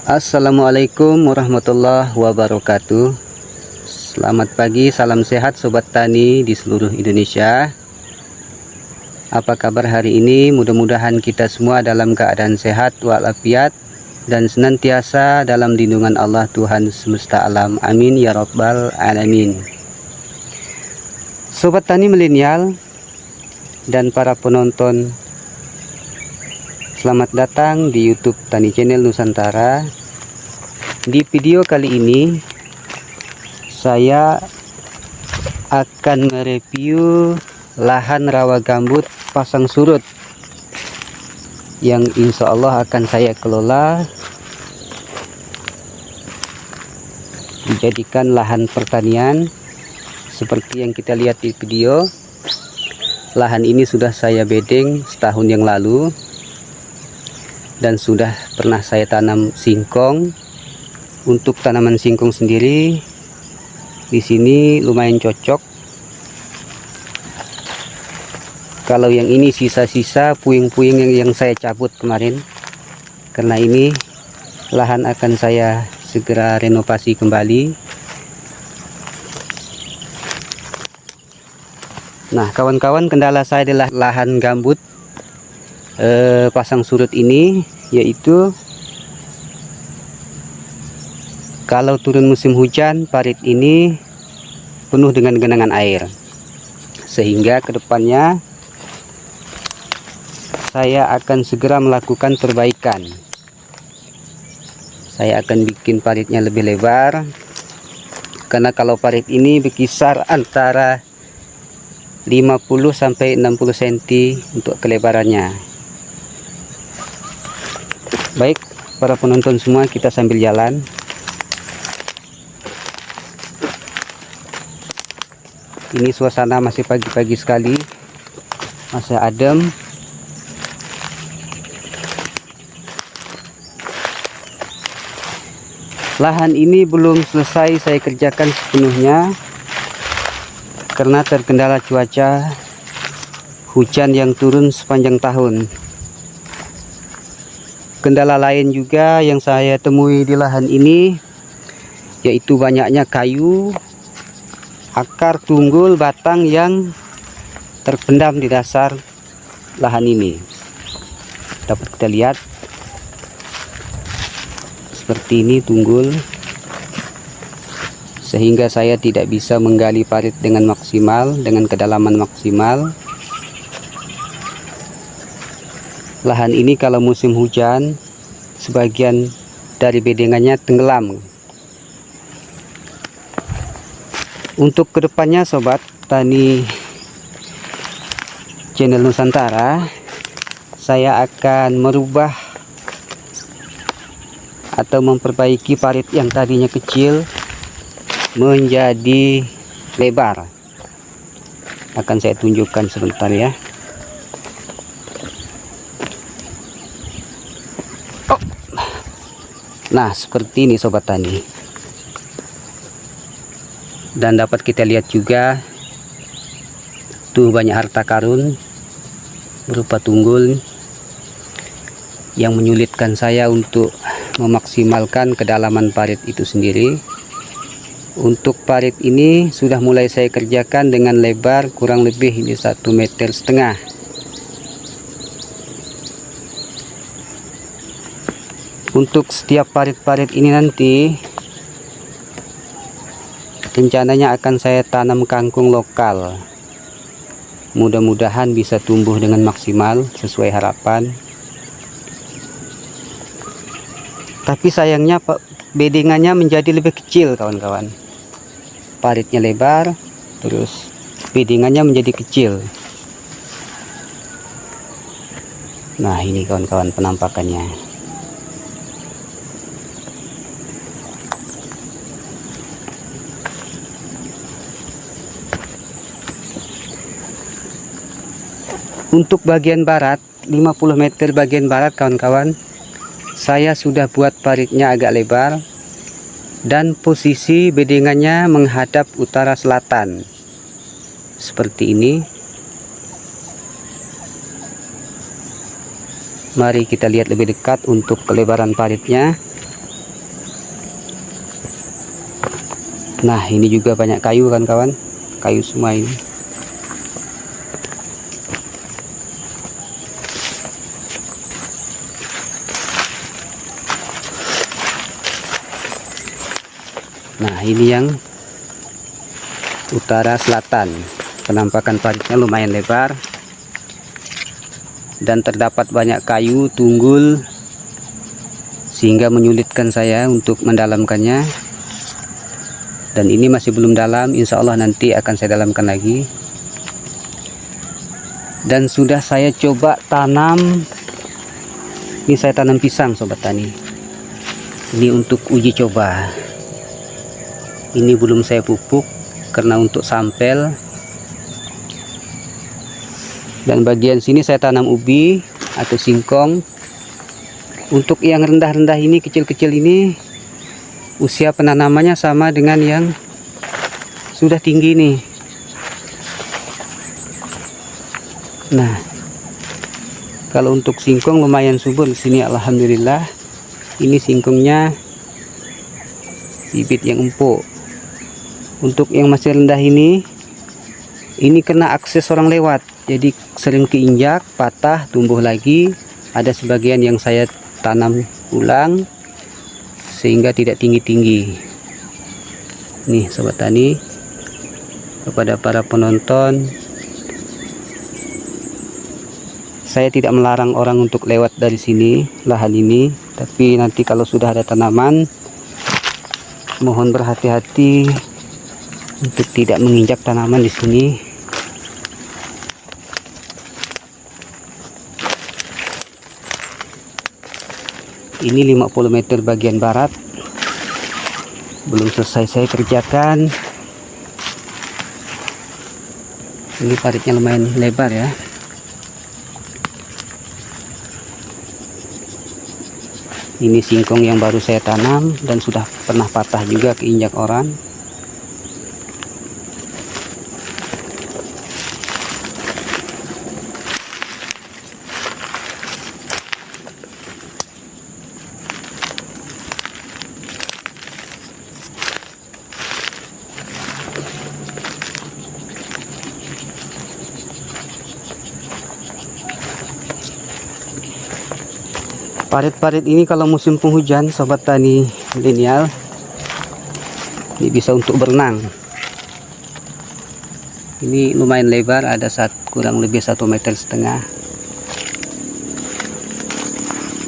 Assalamualaikum warahmatullahi wabarakatuh. Selamat pagi, salam sehat sobat tani di seluruh Indonesia. Apa kabar hari ini? Mudah-mudahan kita semua dalam keadaan sehat walafiat dan senantiasa dalam lindungan Allah Tuhan semesta alam. Amin ya rabbal alamin. Sobat tani milenial dan para penonton, selamat datang di YouTube Tani Channel Nusantara. Di video kali ini saya akan mereview lahan rawa gambut pasang surut yang insya Allah akan saya kelola dijadikan lahan pertanian. Seperti yang kita lihat di video, lahan ini sudah saya bedeng setahun yang lalu dan sudah pernah saya tanam singkong. Untuk tanaman singkong sendiri di sini lumayan cocok. Kalau yang ini sisa-sisa puing-puing yang saya cabut kemarin, karena ini lahan akan saya segera renovasi kembali. Nah kawan-kawan, kendala saya adalah lahan gambut pasang surut ini, yaitu kalau turun musim hujan parit ini penuh dengan genangan air, sehingga kedepannya saya akan segera melakukan perbaikan. Saya akan bikin paritnya lebih lebar, karena kalau parit ini berkisar antara 50 sampai 60 cm untuk kelebarannya. Baik para penonton semua, kita sambil jalan. Ini suasana masih pagi-pagi sekali, masih adem. Lahan ini belum selesai saya kerjakan sepenuhnya karena terkendala cuaca hujan yang turun sepanjang tahun. Kendala lain juga yang saya temui di lahan ini yaitu banyaknya kayu, akar, tunggul, batang yang terpendam di dasar lahan ini. Dapat kita lihat seperti ini tunggul, sehingga saya tidak bisa menggali parit dengan maksimal, dengan kedalaman maksimal. Lahan ini kalau musim hujan sebagian dari bedengannya tenggelam. Untuk kedepannya sobat tani channel Nusantara, saya akan merubah atau memperbaiki parit yang tadinya kecil menjadi lebar. Akan saya tunjukkan sebentar ya. Nah seperti ini sobat tani, dan dapat kita lihat juga tuh banyak harta karun berupa tunggul yang menyulitkan saya untuk memaksimalkan kedalaman parit itu sendiri. Untuk parit ini sudah mulai saya kerjakan dengan lebar kurang lebih ini 1,5 meter. Untuk setiap parit-parit ini nanti rencananya akan saya tanam kangkung lokal. Mudah-mudahan bisa tumbuh dengan maksimal sesuai harapan. Tapi sayangnya bedengannya menjadi lebih kecil kawan-kawan. Paritnya lebar, terus bedengannya menjadi kecil. Nah ini kawan-kawan penampakannya. Untuk bagian barat, 50 meter bagian barat kawan-kawan, saya sudah buat paritnya agak lebar dan posisi bedengannya menghadap utara selatan seperti ini. Mari kita lihat lebih dekat untuk kelebaran paritnya. Nah, ini juga banyak kayu kan kawan, kayu semua ini. Nah, ini yang utara selatan. Penampakan paritnya lumayan lebar dan terdapat banyak kayu tunggul sehingga menyulitkan saya untuk mendalamkannya. Dan ini masih belum dalam, insya Allah nanti akan saya dalamkan lagi. Dan sudah saya coba tanam, ini saya tanam pisang sobat tani. Ini untuk uji coba. Ini belum saya pupuk karena untuk sampel. Dan bagian sini saya tanam ubi atau singkong. Untuk yang rendah-rendah ini, kecil-kecil ini, usia penanamannya sama dengan yang sudah tinggi nih. Nah, kalau untuk singkong lumayan subur di sini, alhamdulillah. Ini singkongnya bibit yang empuk. Untuk yang masih rendah ini kena akses orang lewat, jadi sering keinjak, patah, tumbuh lagi. Ada sebagian yang saya tanam ulang sehingga tidak tinggi-tinggi. Nih sobat tani, kepada para penonton, saya tidak melarang orang untuk lewat dari sini, lahan ini, tapi nanti kalau sudah ada tanaman, mohon berhati-hati untuk tidak menginjak tanaman di sini. Ini 50 meter bagian barat, belum selesai saya kerjakan. Ini paritnya lumayan lebar ya. Ini singkong yang baru saya tanam dan sudah pernah patah juga keinjak orang. Parit-parit ini kalau musim penghujan sobat tani milenial, ini bisa untuk berenang. Ini lumayan lebar, ada kurang lebih 1,5 meter.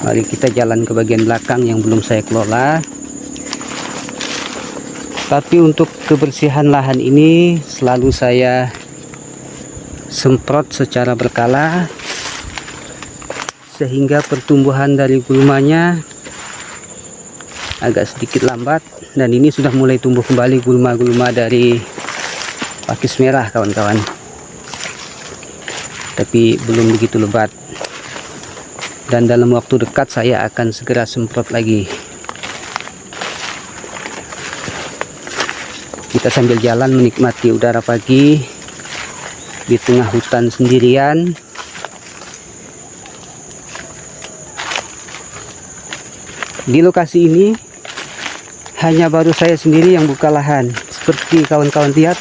Mari kita jalan ke bagian belakang yang belum saya kelola. Tapi untuk kebersihan lahan ini selalu saya semprot secara berkala, sehingga pertumbuhan dari gulmanya agak sedikit lambat. Dan ini sudah mulai tumbuh kembali gulma-gulma dari pakis merah kawan-kawan, tapi belum begitu lebat. Dan dalam waktu dekat saya akan segera semprot lagi. Kita sambil jalan menikmati udara pagi di tengah hutan sendirian. Di lokasi ini hanya baru saya sendiri yang buka lahan. Seperti kawan-kawan lihat,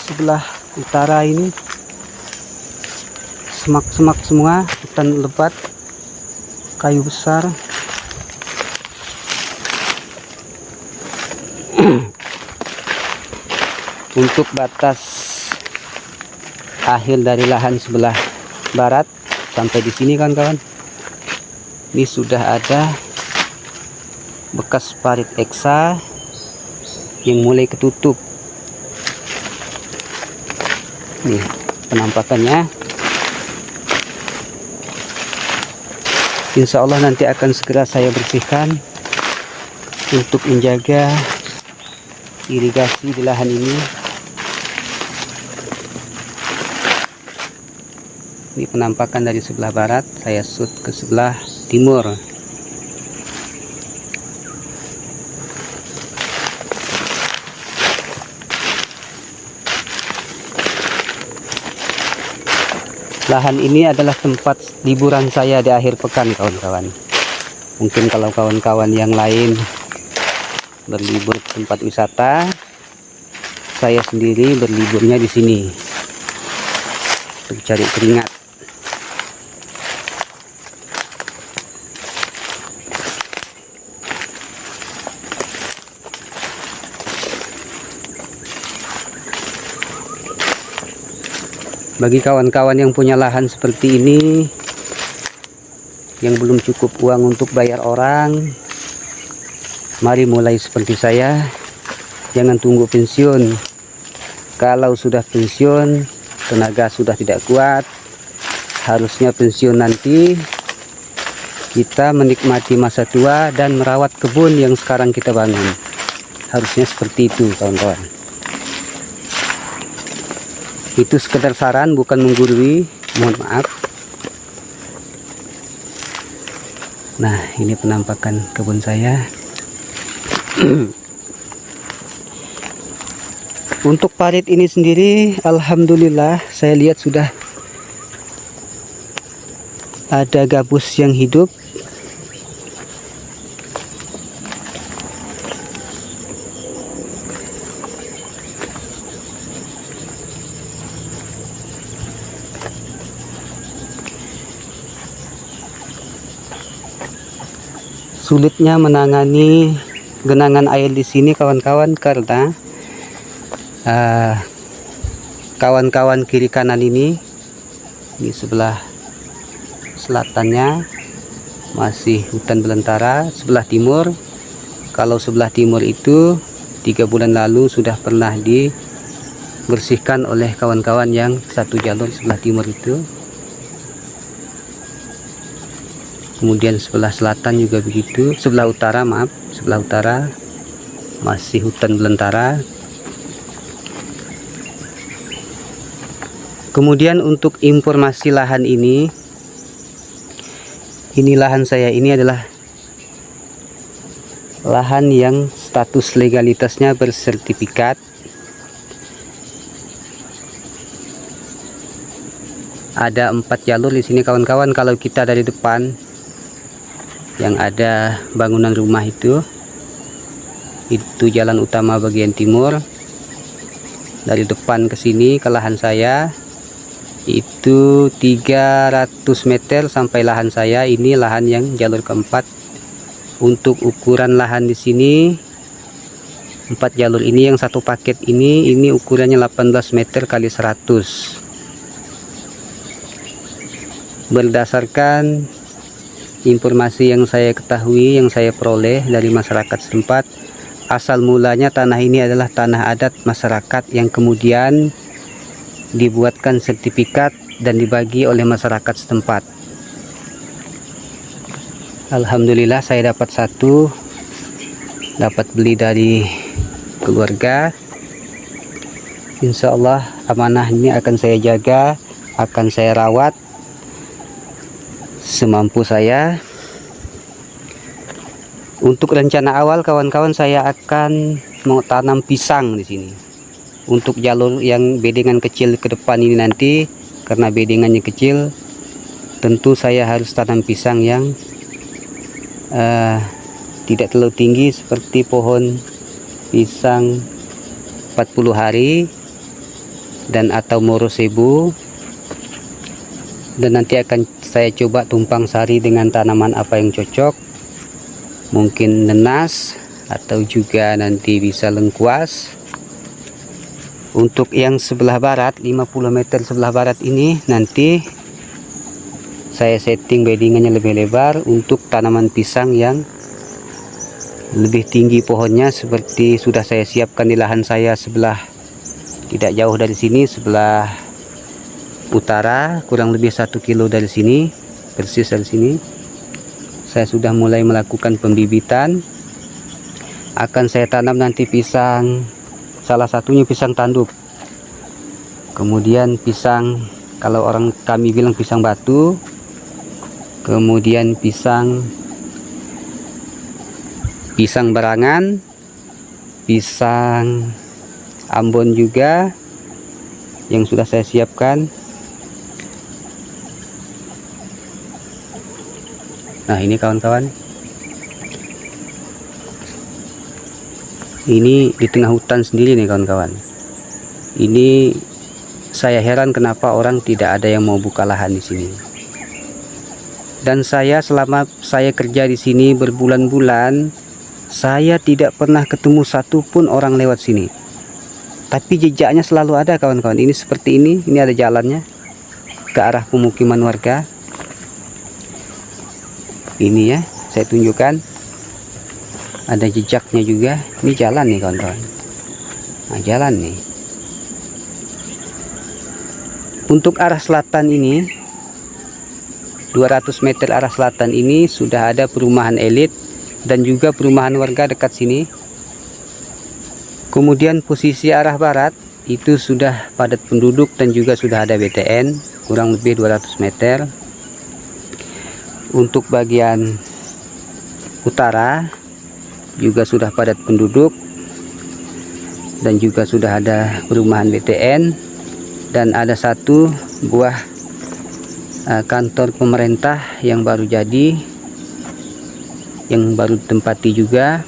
sebelah utara ini semak-semak semua, hutan lebat, kayu besar. Untuk batas akhir dari lahan sebelah barat sampai di sini kawan-kawan, ini sudah ada bekas parit eksa yang mulai ketutup. Nih penampakannya. Insya Allah nanti akan segera saya bersihkan untuk menjaga irigasi di lahan ini. Ini penampakan dari sebelah barat, saya shoot ke sebelah timur. Lahan ini adalah tempat liburan saya di akhir pekan kawan-kawan. Mungkin kalau kawan-kawan yang lain berlibur ke tempat wisata. Saya sendiri berliburnya di sini untuk cari keringat. Bagi kawan-kawan yang punya lahan seperti ini, yang belum cukup uang untuk bayar orang, mari mulai seperti saya. Jangan tunggu pensiun. Kalau sudah pensiun, tenaga sudah tidak kuat, harusnya pensiun nanti kita menikmati masa tua dan merawat kebun yang sekarang kita bangun. Harusnya seperti itu, kawan-kawan. Itu sekedar saran, bukan menggurui, mohon maaf. Nah, ini penampakan kebun saya. Untuk parit ini sendiri, alhamdulillah saya lihat sudah ada gabus yang hidup. Sulitnya menangani genangan air di sini, kawan-kawan, karena kawan-kawan kiri kanan ini sebelah selatannya masih hutan belantara, sebelah timur. Kalau sebelah timur itu 3 bulan lalu sudah pernah dibersihkan oleh kawan-kawan yang satu jalur sebelah timur itu. Kemudian sebelah selatan juga begitu, sebelah utara, maaf, sebelah utara masih hutan belantara. Kemudian untuk informasi lahan ini lahan saya ini adalah lahan yang status legalitasnya bersertifikat. Ada 4 jalur di sini, kawan-kawan. Kalau kita dari depan yang ada bangunan rumah itu jalan utama bagian timur. Dari depan ke sini ke lahan saya itu 300 meter sampai lahan saya. Ini lahan yang jalur keempat. Untuk ukuran lahan di sini 4 jalur ini, yang satu paket ini ukurannya 18 meter kali 100. Berdasarkan informasi yang saya ketahui, yang saya peroleh dari masyarakat setempat, asal mulanya tanah ini adalah tanah adat masyarakat yang kemudian dibuatkan sertifikat dan dibagi oleh masyarakat setempat. Alhamdulillah saya dapat satu, dapat beli dari keluarga. Insya Allah amanah ini akan saya jaga, akan saya rawat semampu saya. Untuk rencana awal, kawan-kawan, saya akan mau tanam pisang di sini. Untuk jalur yang bedengan kecil ke depan ini nanti, karena bedengannya kecil, tentu saya harus tanam pisang yang tidak terlalu tinggi, seperti pohon pisang 40 hari dan atau moro sebu. Dan nanti akan saya coba tumpang sari dengan tanaman apa yang cocok, mungkin nenas atau juga nanti bisa lengkuas. Untuk yang sebelah barat, 50 meter sebelah barat ini nanti saya setting beddingannya lebih lebar untuk tanaman pisang yang lebih tinggi pohonnya, seperti sudah saya siapkan di lahan saya sebelah tidak jauh dari sini, sebelah utara, kurang lebih 1 kilo dari sini, persis dari sini. Saya sudah mulai melakukan pembibitan. Akan saya tanam nanti pisang, salah satunya pisang tanduk, kemudian pisang, kalau orang kami bilang pisang batu, kemudian pisang barangan, pisang Ambon juga yang sudah saya siapkan. Nah, ini kawan-kawan, Ini di tengah hutan sendiri nih kawan-kawan. Ini saya heran kenapa orang tidak ada yang mau buka lahan di sini. Dan saya selama saya kerja di sini berbulan-bulan, saya tidak pernah ketemu satupun orang lewat sini. Tapi jejaknya selalu ada kawan-kawan. Ini seperti ini ada jalannya ke arah pemukiman warga. Ini ya, saya tunjukkan. Ada jejaknya juga. Ini jalan nih kawan-kawan. Nah, jalan nih. Untuk arah selatan ini, 200 meter arah selatan ini sudah ada perumahan elit dan juga perumahan warga dekat sini. Kemudian posisi arah barat itu sudah padat penduduk dan juga sudah ada BTN kurang lebih 200 meter. Untuk bagian utara juga sudah padat penduduk dan juga sudah ada perumahan BTN, dan ada satu buah kantor pemerintah yang baru jadi, yang baru ditempati juga.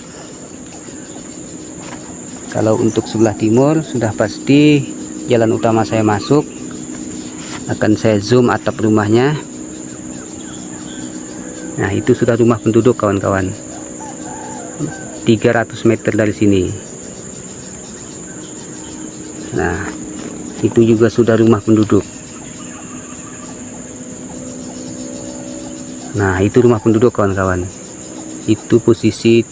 Kalau untuk sebelah timur sudah pasti jalan utama saya masuk. Akan saya zoom atap rumahnya. Nah, itu sudah rumah penduduk kawan-kawan. 300 meter dari sini. Nah, itu juga sudah rumah penduduk. Nah, itu rumah penduduk kawan-kawan. Itu posisi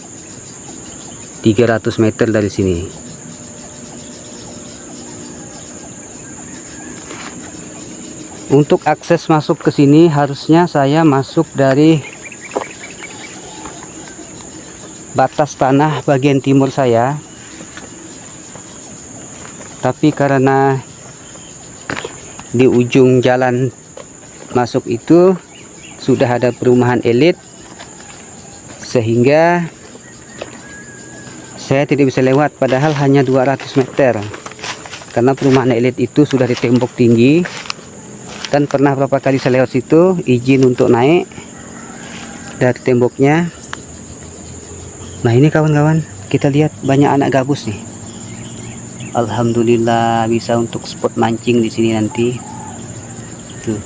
300 meter dari sini. Untuk akses masuk ke sini harusnya saya masuk dari batas tanah bagian timur saya. Tapi karena di ujung jalan masuk itu sudah ada perumahan elit, sehingga saya tidak bisa lewat, padahal hanya 200 meter. Karena perumahan elit itu sudah di tembok tinggi, dan pernah berapa kali saya lewat situ, izin untuk naik dari temboknya. Nah, ini kawan-kawan, kita lihat banyak anak gabus nih. Alhamdulillah bisa untuk spot mancing di sini nanti. Tuh.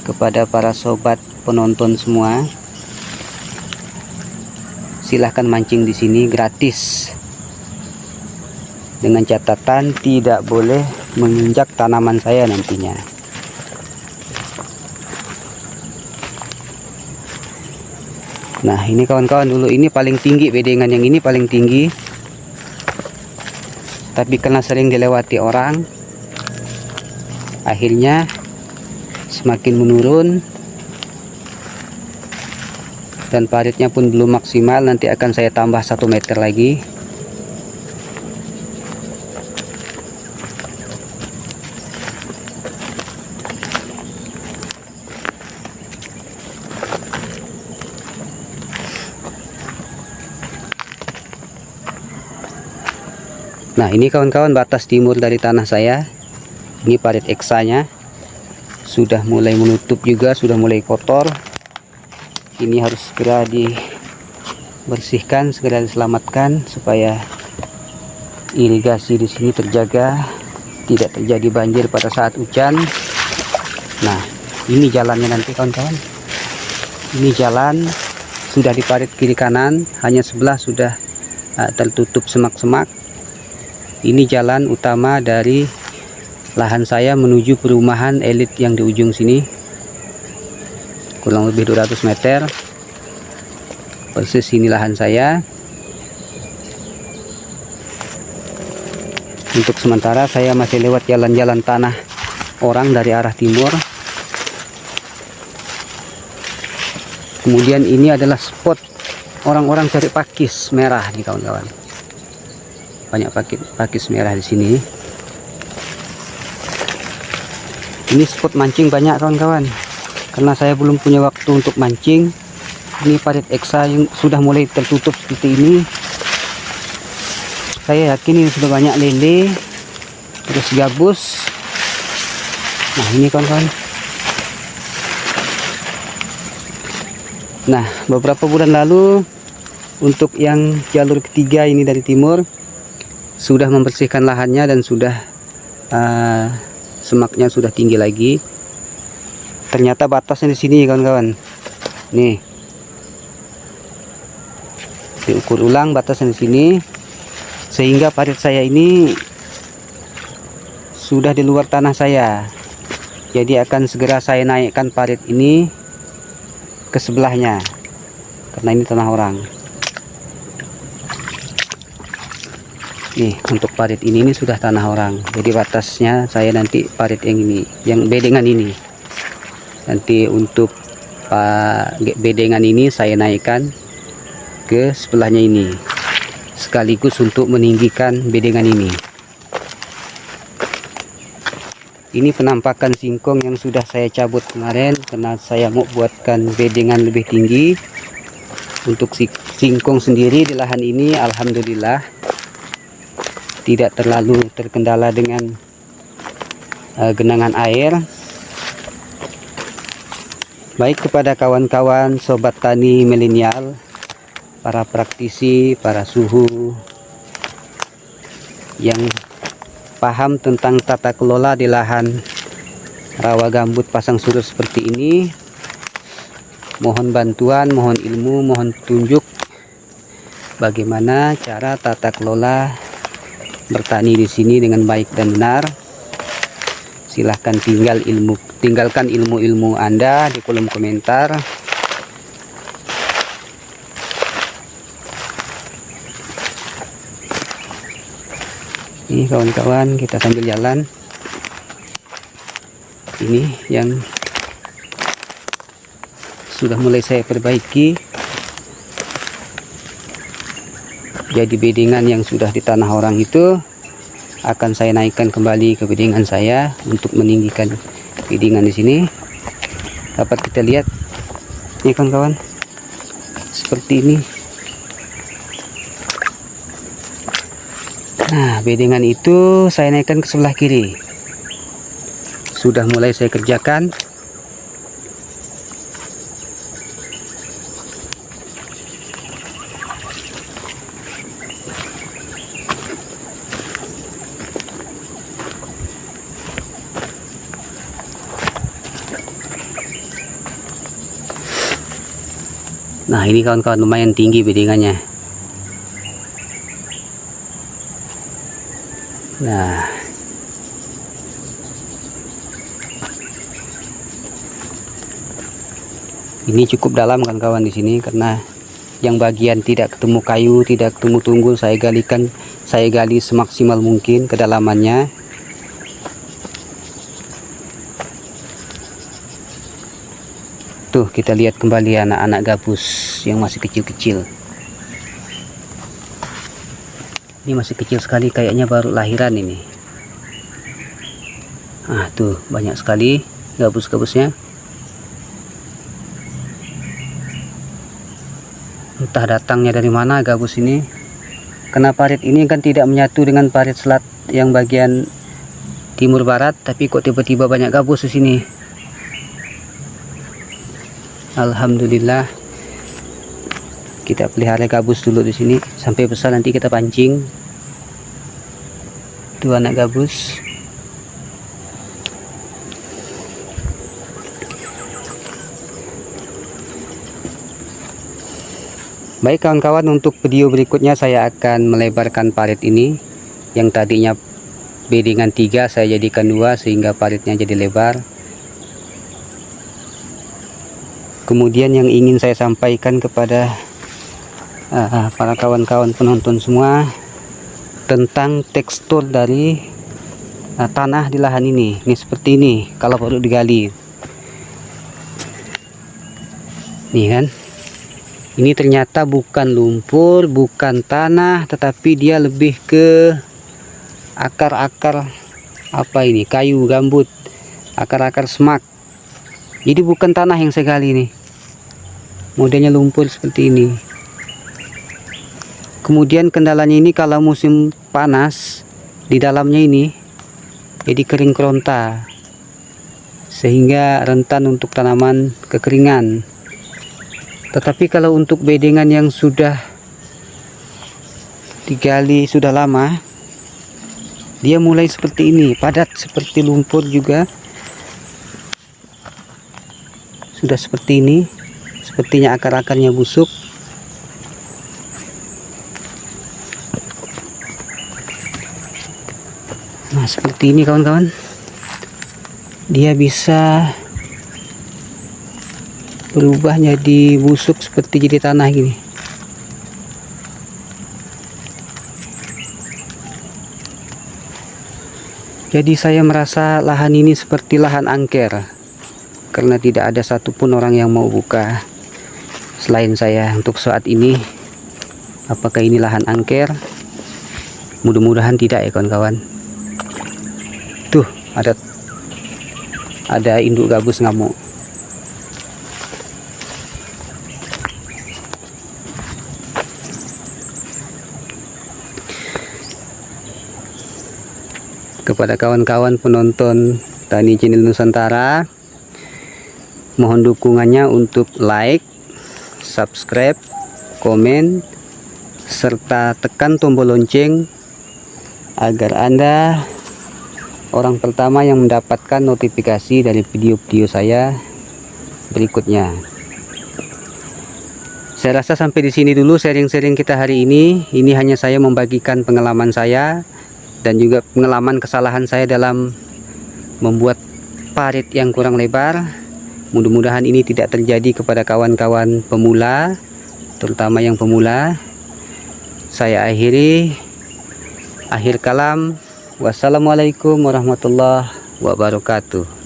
Kepada para sobat penonton semua, silahkan mancing di sini gratis, dengan catatan tidak boleh menginjak tanaman saya nantinya. Nah, ini kawan-kawan, dulu ini paling tinggi, bedengan yang ini paling tinggi, tapi karena sering dilewati orang, akhirnya semakin menurun, dan paritnya pun belum maksimal. Nanti akan saya tambah 1 meter lagi. Nah, ini kawan-kawan batas timur dari tanah saya. Ini parit eksanya sudah mulai menutup juga, sudah mulai kotor. Ini harus segera dibersihkan, segera diselamatkan supaya irigasi di sini terjaga, tidak terjadi banjir pada saat hujan. Nah, ini jalannya nanti kawan-kawan. Ini jalan sudah diparit kiri kanan, hanya sebelah sudah tertutup semak-semak. Ini jalan utama dari lahan saya menuju perumahan elit yang di ujung sini, kurang lebih 200 meter. Persis ini lahan saya. Untuk sementara saya masih lewat jalan-jalan tanah orang dari arah timur. Kemudian ini adalah spot orang-orang cari pakis merah nih kawan-kawan. Banyak pakis merah di sini. Ini spot mancing banyak kawan-kawan. Karena saya belum punya waktu untuk mancing. Ini parit eksa yang sudah mulai tertutup seperti ini. Saya yakin ini sudah banyak lele, terus gabus. Nah, ini kawan-kawan. Nah, beberapa bulan lalu untuk yang jalur ketiga ini dari timur sudah membersihkan lahannya dan sudah semaknya sudah tinggi lagi. Ternyata batasnya di sini kawan-kawan. Nih, diukur ulang batasnya di sini, sehingga parit saya ini sudah di luar tanah saya. Jadi akan segera saya naikkan parit ini ke sebelahnya, karena ini tanah orang. Nih, untuk parit ini sudah tanah orang. Jadi batasnya saya nanti parit yang ini, yang bedengan ini. Nanti untuk bedengan ini saya naikkan ke sebelahnya ini, sekaligus untuk meninggikan bedengan ini. Ini penampakan singkong yang sudah saya cabut kemarin, karena saya mau buatkan bedengan lebih tinggi. Untuk singkong sendiri di lahan ini alhamdulillah tidak terlalu terkendala dengan genangan air. Baik kepada kawan-kawan sobat tani milenial, para praktisi, para suhu yang paham tentang tata kelola di lahan rawa gambut pasang surut seperti ini, mohon bantuan, mohon ilmu, mohon petunjuk bagaimana cara tata kelola bertani di sini dengan baik dan benar. Silahkan tinggalkan ilmu-ilmu Anda di kolom komentar. Ini kawan-kawan, kita sambil jalan. Ini yang sudah mulai saya perbaiki. Jadi bedengan yang sudah di tanah orang itu akan saya naikkan kembali ke bedengan saya untuk meninggikan bedengan di sini. Dapat kita lihat ini kawan-kawan, seperti ini. Nah, bedengan itu saya naikkan ke sebelah kiri. Sudah mulai saya kerjakan. Nah, ini kawan-kawan lumayan tinggi bedengannya. Nah, ini cukup dalam kawan-kawan di sini, karena yang bagian tidak ketemu kayu, tidak ketemu tunggul, saya gali semaksimal mungkin kedalamannya. Tuh, kita lihat kembali anak-anak gabus yang masih kecil-kecil. Ini masih kecil sekali, kayaknya baru lahiran ini. Ah, tuh banyak sekali gabus-gabusnya. Entah datangnya dari mana gabus ini. Karena parit ini kan tidak menyatu dengan parit selat yang bagian timur barat, tapi kok tiba-tiba banyak gabus di sini. Alhamdulillah, kita pelihara gabus dulu di sini sampai besar, nanti kita pancing. Dua anak gabus. Baik kawan-kawan, untuk video berikutnya saya akan melebarkan parit ini. Yang tadinya bedengan 3 saya jadikan 2 sehingga paritnya jadi lebar. Kemudian yang ingin saya sampaikan kepada para kawan-kawan penonton semua tentang tekstur dari tanah di lahan ini. Ini seperti ini kalau perlu digali. Nih kan, ini ternyata bukan lumpur, bukan tanah, tetapi dia lebih ke akar-akar apa ini, kayu gambut, akar-akar semak. Jadi bukan tanah yang saya gali ini, modelnya lumpur seperti ini. Kemudian kendalanya ini kalau musim panas, di dalamnya ini jadi kering keronta, sehingga rentan untuk tanaman kekeringan. Tetapi kalau untuk bedengan yang sudah digali sudah lama, dia mulai seperti ini, padat seperti lumpur juga. Sudah seperti ini, sepertinya akar-akarnya busuk. Nah, seperti ini kawan-kawan. Dia bisa berubah jadi busuk seperti jadi tanah gini. Jadi saya merasa lahan ini seperti lahan angker, karena tidak ada satupun orang yang mau buka selain saya untuk saat ini. Apakah ini lahan angker? Mudah-mudahan tidak ya kawan-kawan. Tuh, ada induk gabus ngamuk. Kepada kawan-kawan penonton Tani Channel Nusantara, mohon dukungannya untuk like, subscribe, komen, serta tekan tombol lonceng agar Anda orang pertama yang mendapatkan notifikasi dari video-video saya berikutnya. Saya rasa sampai di sini dulu sharing-sharing kita hari ini. Ini hanya saya membagikan pengalaman saya dan juga pengalaman kesalahan saya dalam membuat parit yang kurang lebar. Mudah-mudahan ini tidak terjadi kepada kawan-kawan pemula, terutama yang pemula. Saya akhir kalam. Wassalamualaikum warahmatullahi wabarakatuh.